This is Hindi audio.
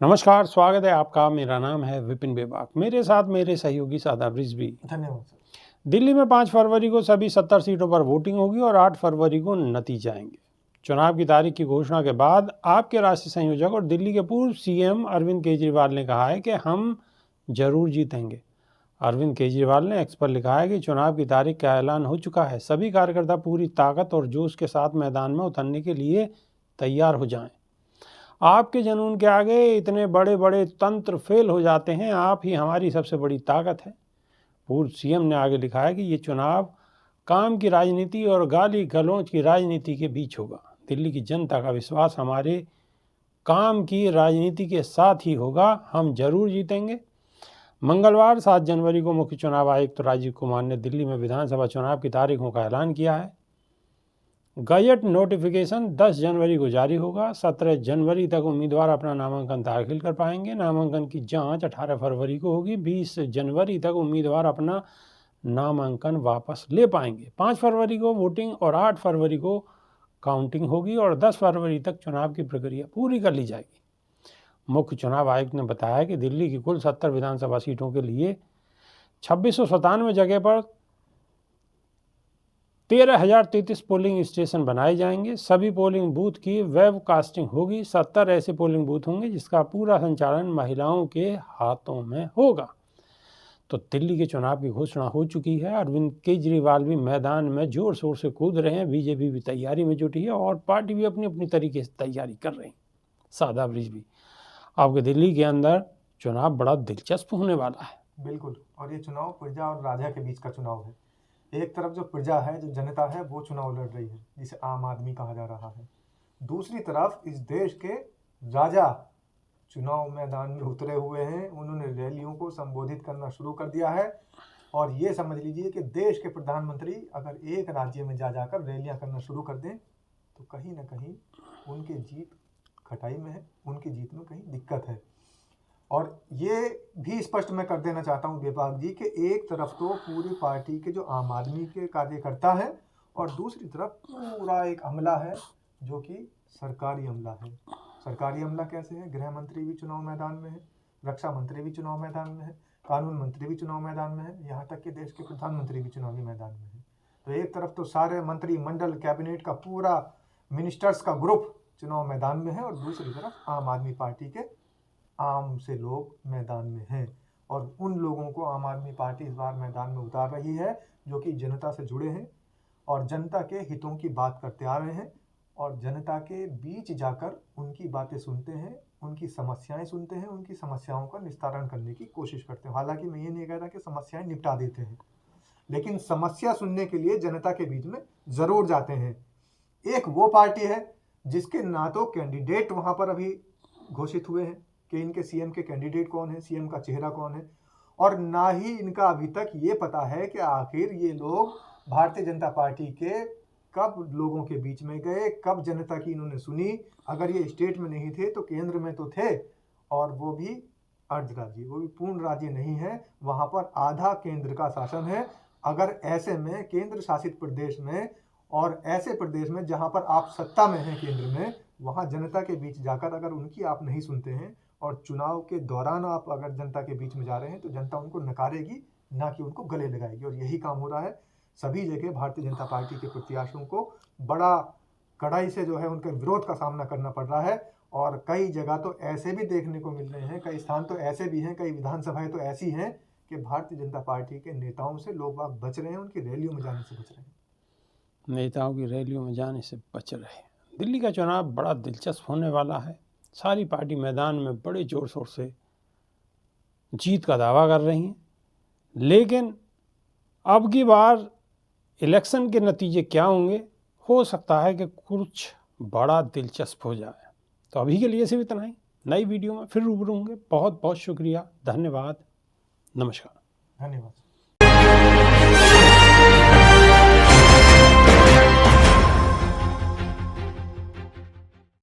नमस्कार, स्वागत है आपका। मेरा नाम है विपिन बेबाक। मेरे साथ मेरे सहयोगी सादाब रिजवी। धन्यवाद सर। दिल्ली में 5 फरवरी को सभी 70 सीटों पर वोटिंग होगी और 8 फरवरी को नतीजे आएंगे। चुनाव की तारीख की घोषणा के बाद आपके राष्ट्रीय संयोजक और दिल्ली के पूर्व सीएम अरविंद केजरीवाल ने कहा है कि हम जरूर जीतेंगे। अरविंद केजरीवाल ने एक्स पर लिखा है कि चुनाव की तारीख का ऐलान हो चुका है। सभी कार्यकर्ता पूरी ताकत और जोश के साथ मैदान में उतरने के लिए तैयार हो जाएं। आपके जुनून के आगे इतने बड़े बड़े तंत्र फेल हो जाते हैं। आप ही हमारी सबसे बड़ी ताकत है। पूर्व सीएम ने आगे लिखा है कि ये चुनाव काम की राजनीति और गाली गलौज की राजनीति के बीच होगा। दिल्ली की जनता का विश्वास हमारे काम की राजनीति के साथ ही होगा। हम जरूर जीतेंगे। मंगलवार 7 जनवरी को मुख्य चुनाव आयुक्त राजीव कुमार ने दिल्ली में विधानसभा चुनाव की तारीखों का ऐलान किया है। गजट नोटिफिकेशन 10 जनवरी को जारी होगा। 17 जनवरी तक उम्मीदवार अपना नामांकन दाखिल कर पाएंगे। नामांकन की जांच 18 फरवरी को होगी। 20 जनवरी तक उम्मीदवार अपना नामांकन वापस ले पाएंगे। 5 फरवरी को वोटिंग और 8 फरवरी को काउंटिंग होगी और 10 फरवरी तक चुनाव की प्रक्रिया पूरी कर ली जाएगी। मुख्य चुनाव आयुक्त ने बताया कि दिल्ली की कुल 70 विधानसभा सीटों के लिए 2697 जगह पर 13,033 पोलिंग स्टेशन बनाए जाएंगे। सभी पोलिंग बूथ की वेबकास्टिंग होगी। 70 ऐसे पोलिंग बूथ होंगे जिसका पूरा संचालन महिलाओं के हाथों में होगा। तो दिल्ली के चुनाव की घोषणा हो चुकी है। अरविंद केजरीवाल भी मैदान में जोर शोर से कूद रहे हैं। बीजेपी भी तैयारी में जुटी है और पार्टी भी अपनी अपनी तरीके से तैयारी कर रही है। सादा ब्रिज भी आपके दिल्ली के अंदर चुनाव बड़ा दिलचस्प होने वाला है। बिल्कुल। और ये चुनाव प्रजा और राजा के बीच का चुनाव है। एक तरफ जो प्रजा है, जो जनता है, वो चुनाव लड़ रही है, जिसे आम आदमी कहा जा रहा है। दूसरी तरफ इस देश के राजा चुनाव मैदान में उतरे हुए हैं। उन्होंने रैलियों को संबोधित करना शुरू कर दिया है। और ये समझ लीजिए कि देश के प्रधानमंत्री अगर एक राज्य में जाकर रैलियां करना शुरू कर दें तो कहीं ना कहीं उनकी जीत खटाई में है, उनकी जीत में कहीं दिक्कत है। और ये भी स्पष्ट मैं कर देना चाहता हूं बेबाक जी कि एक तरफ तो पूरी पार्टी के जो आम आदमी के कार्यकर्ता हैं और दूसरी तरफ पूरा एक हमला है जो कि सरकारी हमला है। सरकारी हमला कैसे है? गृह मंत्री भी चुनाव मैदान में है, रक्षा मंत्री भी चुनाव मैदान में है, कानून मंत्री भी चुनाव मैदान में है, यहाँ तक कि देश के प्रधानमंत्री भी चुनावी मैदान में है। तो एक तरफ तो सारे मंत्रिमंडल, कैबिनेट का पूरा मिनिस्टर्स का ग्रुप चुनाव मैदान में है और दूसरी तरफ आम आदमी पार्टी के आम से लोग मैदान में हैं। और उन लोगों को आम आदमी पार्टी इस बार मैदान में उतार रही है जो कि जनता से जुड़े हैं और जनता के हितों की बात करते आ रहे हैं और जनता के बीच जाकर उनकी बातें सुनते हैं, उनकी समस्याएं सुनते हैं, उनकी समस्याओं का निस्तारण करने की कोशिश करते हैं। हालांकि मैं ये नहीं कह रहा कि समस्याएं निपटा देते हैं, लेकिन समस्या सुनने के लिए जनता के बीच में जरूर जाते हैं। एक वो पार्टी है जिसके ना तो कैंडिडेट वहां पर अभी घोषित हुए हैं कि इनके सीएम के कैंडिडेट कौन है, सीएम का चेहरा कौन है, और ना ही इनका अभी तक ये पता है कि आखिर ये लोग भारतीय जनता पार्टी के कब लोगों के बीच में गए, कब जनता की इन्होंने सुनी। अगर ये स्टेट में नहीं थे तो केंद्र में तो थे, और वो भी अर्ध राज्य, वो भी पूर्ण राज्य नहीं है। वहां पर आधा केंद्र का शासन है। अगर ऐसे में केंद्र शासित प्रदेश में और ऐसे प्रदेश में जहां पर आप सत्ता में हैं केंद्र में, वहां जनता के बीच जाकर अगर उनकी आप नहीं सुनते हैं और चुनाव के दौरान आप अगर जनता के बीच में जा रहे हैं तो जनता उनको नकारेगी, ना कि उनको गले लगाएगी। और यही काम हो रहा है। सभी जगह भारतीय जनता पार्टी के प्रत्याशियों को बड़ा कड़ाई से जो है उनके विरोध का सामना करना पड़ रहा है। और कई जगह तो ऐसे भी देखने को मिल रहे हैं, कई स्थान तो ऐसे भी हैं, कई विधानसभाएं तो ऐसी हैं कि भारतीय जनता पार्टी के नेताओं से लोग बाग बच रहे हैं, उनकी रैलियों में जाने से बच रहे हैं। नेताओं की रैलियों में जाने से बच रहे हैं। दिल्ली का चुनाव बड़ा दिलचस्प होने वाला है। सारी पार्टी मैदान में बड़े जोर शोर से जीत का दावा कर रही हैं, लेकिन अब की बार इलेक्शन के नतीजे क्या होंगे, हो सकता है कि कुछ बड़ा दिलचस्प हो जाए। तो अभी के लिए सिर्फ इतना ही। नई वीडियो में फिर रूबरू होंगे। बहुत बहुत शुक्रिया, धन्यवाद, नमस्कार। धन्यवाद।